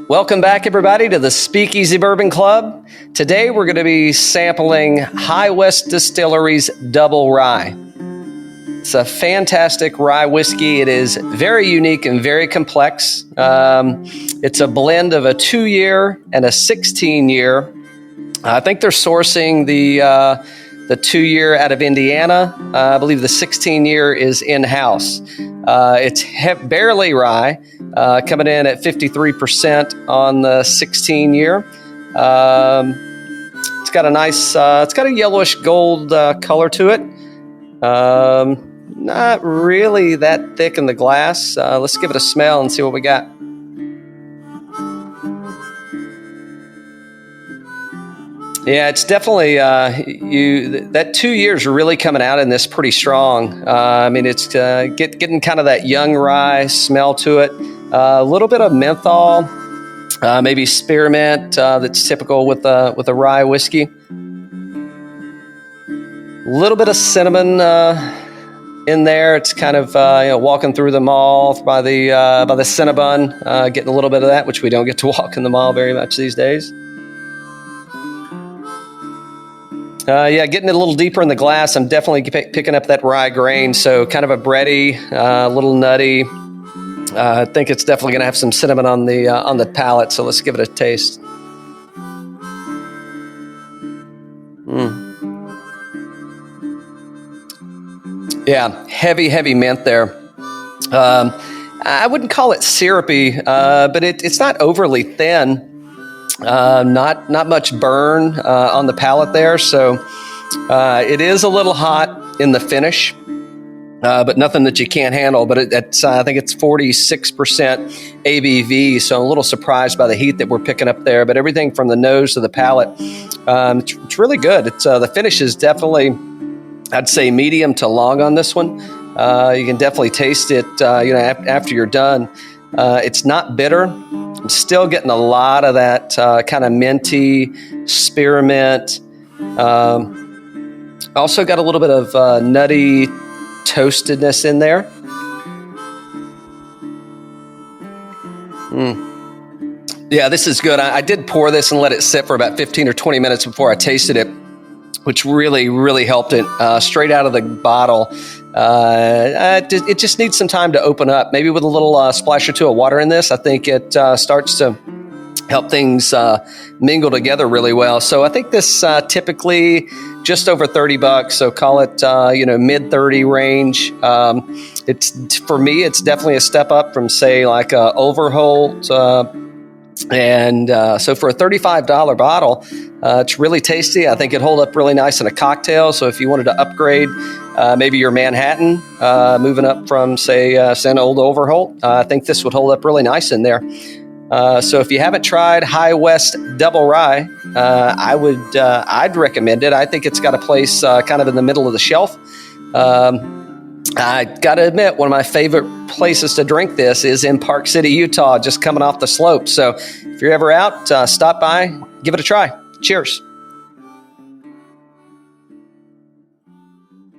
Welcome back, everybody, to the Speakeasy Bourbon Club. Today, we're going to be sampling Highwest Distillery's Double Rye. It's a fantastic rye whiskey. It is very unique and very complex. It's a blend of a 2-year and a 16-year. I think they're sourcing the 2-year out of Indiana. I believe the 16-year is in-house. It's barley rye, coming in at 53% on the 16-year. It's got a nice, it's got a yellowish gold color to it. Not really that thick in the glass. Let's give it a smell and see what we got. Yeah, it's definitely that 2 years are really coming out in this pretty strong. I mean, it's getting kind of that young rye smell to it. A little bit of menthol, maybe spearmint that's typical with a rye whiskey. A little bit of cinnamon in there. It's kind of walking through the mall by the Cinnabon, getting a little bit of that, which we don't get to walk in the mall very much these days. Getting it a little deeper in the glass, I'm definitely picking up that rye grain. So kind of a bready, a little nutty. I think it's definitely going to have some cinnamon on the palate. So let's give it a taste. Yeah, heavy mint there. I wouldn't call it syrupy, but it's not overly thin. Not much burn on the palate there, so it is a little hot in the finish, but nothing that you can't handle. But I think it's 46% ABV, so I'm a little surprised by the heat that we're picking up there. But everything from the nose to the palate, it's really good. It's the finish is definitely, I'd say, medium to long on this one. You can definitely taste it, after you're done. It's not bitter. I'm still getting a lot of that kind of minty spearmint. Also got a little bit of nutty toastedness in there. Yeah, this is good. I did pour this and let it sit for about 15 or 20 minutes before I tasted it, which really helped it straight out of the bottle. It just needs some time to open up. Maybe with a little splash or two of water in this, I think it starts to help things mingle together really well. So I think this typically just over $30. So call it mid 30 range. It's for me, it's definitely a step up from say like Overholt. And so for a $35 bottle, it's really tasty. I think it'd hold up really nice in a cocktail. So if you wanted to upgrade maybe your Manhattan, moving up from, say an old Overholt, I think this would hold up really nice in there. So if you haven't tried Highwest Double Rye, I'd recommend it. I think it's got a place kind of in the middle of the shelf. I got to admit, one of my favorite places to drink this is in Park City, Utah, just coming off the slope. So if you're ever out, stop by, give it a try. Cheers.